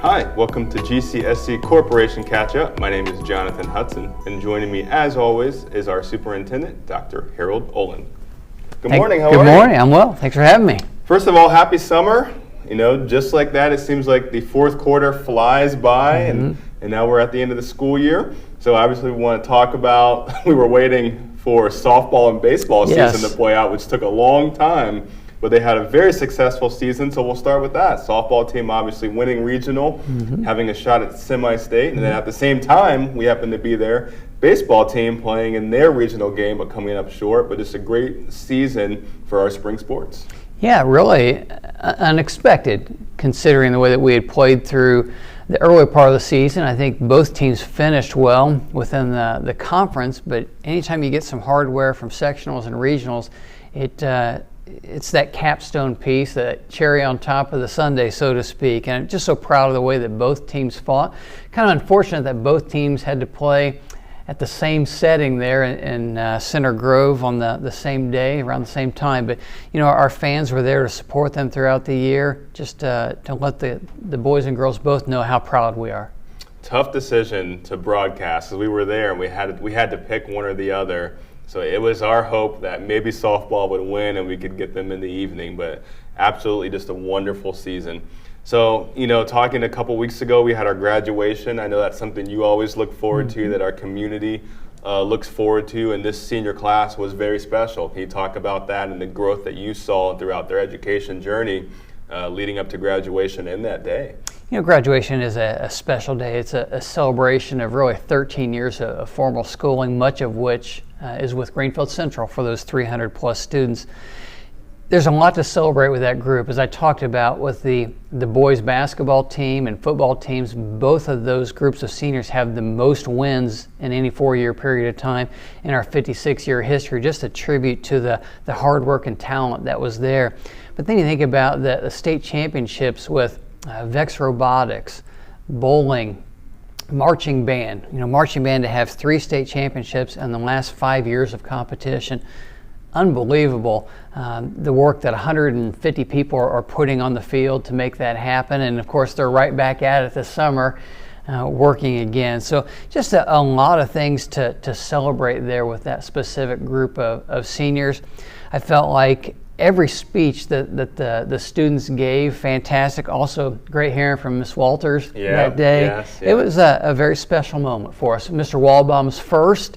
Hi, welcome to GCSC Corporation Catchup. My name is Jonathan Hudson, and joining me, as always, is our Superintendent, Dr. Harold Olin. Good morning, how are you? Good morning, I'm well. Thanks for having me. First of all, happy summer. You know, just like that, it seems like the fourth quarter flies by, and now we're at the end of the school year. So obviously we want to talk about, we were waiting for softball and baseball season to play out, which took a long time. But they had a very successful season, so we'll start with that. Softball team obviously winning regional, having a shot at semi-state, and then at the same time, we happen to be there. Baseball team playing in their regional game, but coming up short. But it's a great season for our spring sports. Yeah, really unexpected, considering the way that we had played through the early part of the season. I think both teams finished well within the conference, but anytime you get some hardware from sectionals and regionals, it's that capstone piece, that cherry on top of the sundae, so to speak. And I'm just so proud of the way that both teams fought. Kind of unfortunate that both teams had to play at the same setting there in Center Grove on the same day, around the same time. But, you know, our fans were there to support them throughout the year, just to let the boys and girls both know how proud we are. Tough decision to broadcast, because we were there and we had to pick one or the other. So it was our hope that maybe softball would win and we could get them in the evening, but absolutely just a wonderful season. So, you know, talking a couple weeks ago, we had our graduation. I know that's something you always look forward to, that our community looks forward to, and this senior class was very special. Can you talk about that and the growth that you saw throughout their education journey leading up to graduation and that day? You know, graduation is a special day. It's a celebration of really 13 years of formal schooling, much of which is with Greenfield Central for those 300 plus students. There's a lot to celebrate with that group. As I talked about with the boys basketball team and football teams, both of those groups of seniors have the most wins in any 4-year period of time in our 56-year history, just a tribute to the hard work and talent that was there. But then you think about the state championships with Vex Robotics, bowling, marching band. You know, marching band to have 3 state championships in the last 5 years of competition. Unbelievable. The work that 150 people are putting on the field to make that happen. And of course, they're right back at it this summer, working again. So just a lot of things to celebrate there with that specific group of seniors. I felt like every speech that the students gave, fantastic. Also, great hearing from Ms. Walters that day. Yes. It was a very special moment for us. Mr. Walbaum's first.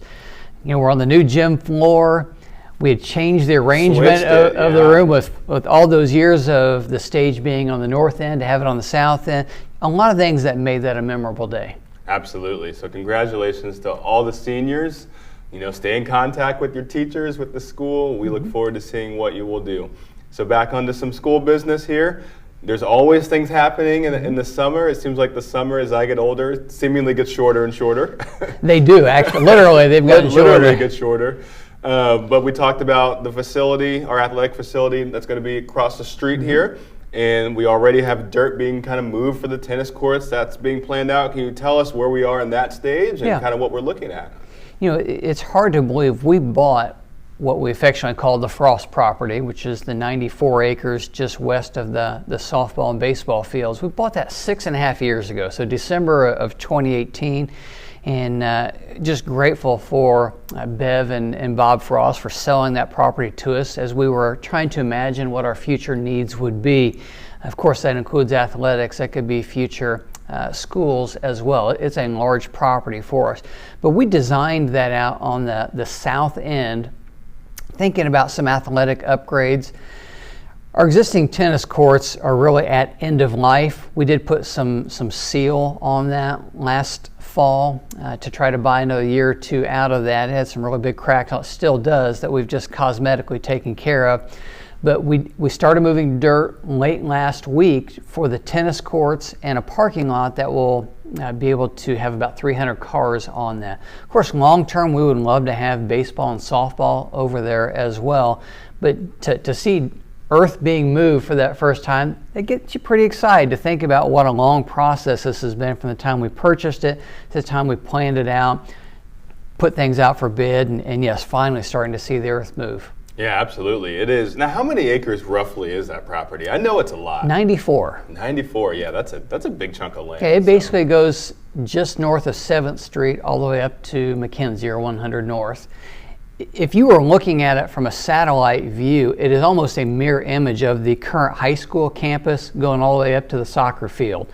You know, we're on the new gym floor. We had changed the arrangement of the room with all those years of the stage being on the north end to have it on the south end. A lot of things that made that a memorable day. Absolutely. So congratulations to all the seniors. You know, stay in contact with your teachers, with the school. We look forward to seeing what you will do. So back onto some school business here. There's always things happening in the summer. It seems like the summer, as I get older, seemingly gets shorter and shorter. They do, actually. Literally, they've gotten shorter. Literally get shorter. But we talked about the facility, our athletic facility that's going to be across the street here. And we already have dirt being kind of moved for the tennis courts. That's being planned out. Can you tell us where we are in that stage and kind of what we're looking at? You know, it's hard to believe we bought what we affectionately call the Frost property, which is the 94 acres just west of the softball and baseball fields. We bought that 6.5 years ago, so December of 2018, and just grateful for Bev and Bob Frost for selling that property to us as we were trying to imagine what our future needs would be. Of course, that includes athletics. That could be future schools as well. It's a large property for us. But we designed that out on the south end, thinking about some athletic upgrades. Our existing tennis courts are really at end of life. We did put some seal on that last fall to try to buy another year or two out of that. It had some really big cracks, it still does, that we've just cosmetically taken care of. But we started moving dirt late last week for the tennis courts and a parking lot that will be able to have about 300 cars on that. Of course, long term, we would love to have baseball and softball over there as well. But to see earth being moved for that first time, it gets you pretty excited to think about what a long process this has been from the time we purchased it to the time we planned it out, put things out for bid, and yes, finally starting to see the earth move. Yeah, absolutely. It is. Now, how many acres roughly is that property? I know it's a lot. 94. 94, yeah, that's a big chunk of land. Okay, it basically goes just north of 7th Street all the way up to McKenzie or 100 North. If you were looking at it from a satellite view, it is almost a mirror image of the current high school campus going all the way up to the soccer field.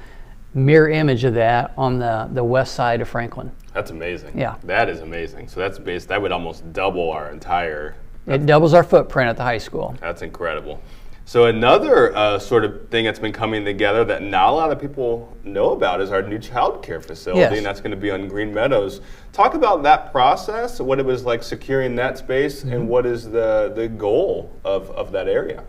Mirror image of that on the west side of Franklin. That's amazing. Yeah. That is amazing. So that would almost double our entire... It doubles our footprint at the high school. That's incredible. So another sort of thing that's been coming together that not a lot of people know about is our new childcare facility, Yes. and that's going to be on Green Meadows. Talk about that process, what it was like securing that space, and what is the goal of that area.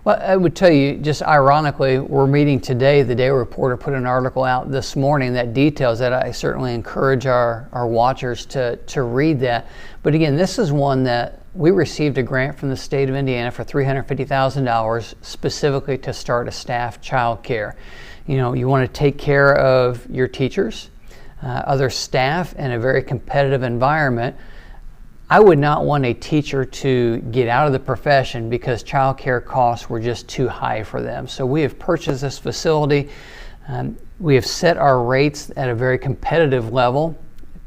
Well, I would tell you, just ironically, we're meeting today. The Daily Reporter put an article out this morning that details that. I certainly encourage our watchers to read that. But again, this is one that we received a grant from the state of Indiana for $350,000 specifically to start a staff child care. You know, you want to take care of your teachers, other staff in a very competitive environment. I would not want a teacher to get out of the profession because child care costs were just too high for them. So we have purchased this facility. We have set our rates at a very competitive level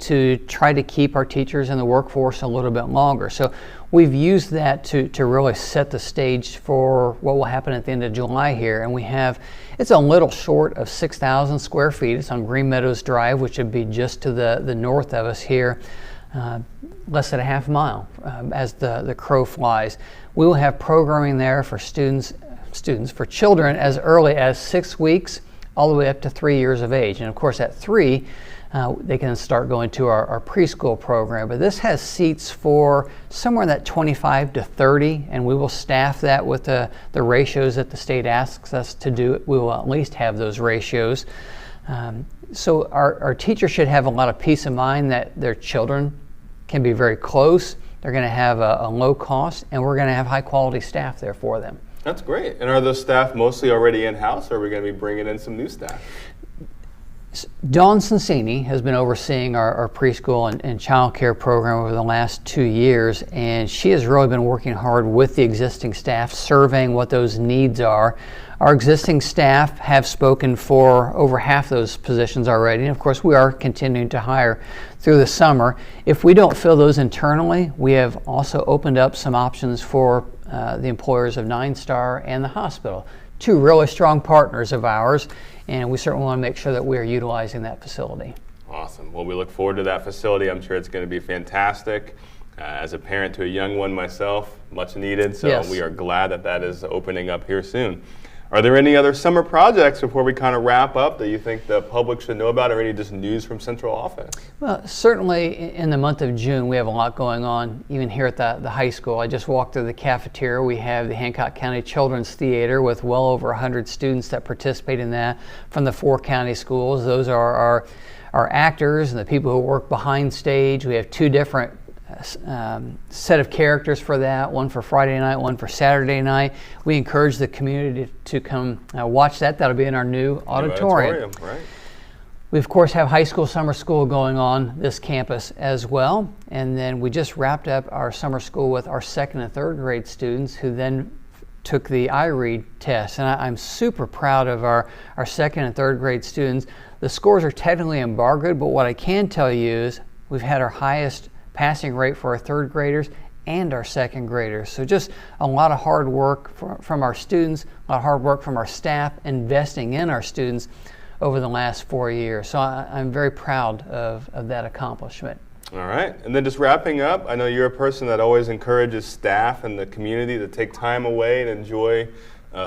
to try to keep our teachers in the workforce a little bit longer. So we've used that to really set the stage for what will happen at the end of July here. And it's a little short of 6,000 square feet. It's on Green Meadows Drive, which would be just to the north of us here. Less than a half mile as the crow flies. We will have programming there for for children as early as 6 weeks all the way up to 3 years of age. And of course at 3, they can start going to our preschool program. But this has seats for somewhere in that 25 to 30, and we will staff that with the ratios that the state asks us to do. We will at least have those ratios. So our teachers should have a lot of peace of mind that their children can be very close. They're going to have a low cost, and we're going to have high quality staff there for them. That's great. And are those staff mostly already in-house, or are we going to be bringing in some new staff? Dawn Sensini has been overseeing our preschool and child care program over the last 2 years, and she has really been working hard with the existing staff, surveying what those needs are. Our existing staff have spoken for over half those positions already, and of course we are continuing to hire through the summer. If we don't fill those internally, we have also opened up some options for the employers of 9-Star and the hospital, 2 really strong partners of ours, and we certainly want to make sure that we are utilizing that facility. Awesome. Well, we look forward to that facility. I'm sure it's going to be fantastic. As a parent to a young one myself, much needed, so Yes. We are glad that is opening up here soon. Are there any other summer projects before we kind of wrap up that you think the public should know about, or any just news from central office? Well, certainly in the month of June, we have a lot going on, even here at the high school. I just walked through the cafeteria. We have the Hancock County Children's Theater with well over 100 students that participate in that from the 4 county schools. Those are our actors and the people who work behind stage. We have 2 different set of characters for that, one for Friday night, one for Saturday night. We encourage the community to come watch that. That'll be in our new auditorium. Right. We of course have high school summer school going on this campus as well, and then we just wrapped up our summer school with our 2nd and 3rd grade students who then took the iRead test, and I'm super proud of our 2nd and 3rd grade students. The scores are technically embargoed, but what I can tell you is we've had our highest passing rate for our 3rd graders and our 2nd graders. So just a lot of hard work from our students, a lot of hard work from our staff, investing in our students over the last 4 years. So I'm very proud of that accomplishment. All right, and then just wrapping up, I know you're a person that always encourages staff and the community to take time away and enjoy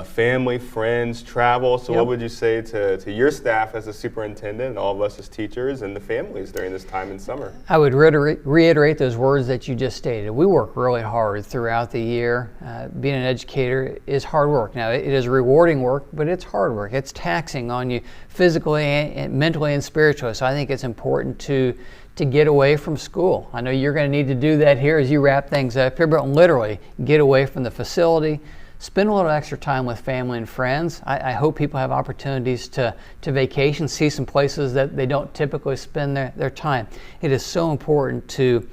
family, friends, travel. So What would you say to your staff as a superintendent and all of us as teachers and the families during this time in summer? I would reiterate those words that you just stated. We work really hard throughout the year. Being an educator is hard work. Now, it is rewarding work, but it's hard work. It's taxing on you physically and mentally and spiritually. So I think it's important to get away from school. I know you're going to need to do that here as you wrap things up here, but literally get away from the facility. Spend a little extra time with family and friends. I hope people have opportunities to vacation, see some places that they don't typically spend their time. It is so important to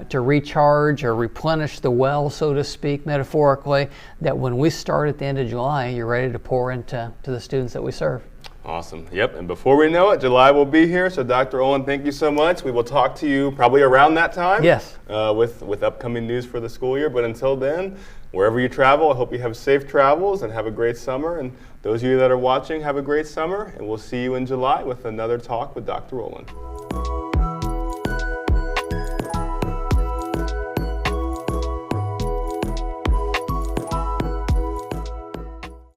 to recharge or replenish the well, so to speak, metaphorically, that when we start at the end of July, you're ready to pour into the students that we serve. Awesome. Yep. And before we know it, July will be here. So Dr. Olin, thank you so much. We will talk to you probably around that time. Yes. With upcoming news for the school year. But until then, wherever you travel, I hope you have safe travels and have a great summer. And those of you that are watching, have a great summer. And we'll see you in July with another talk with Dr. Olin.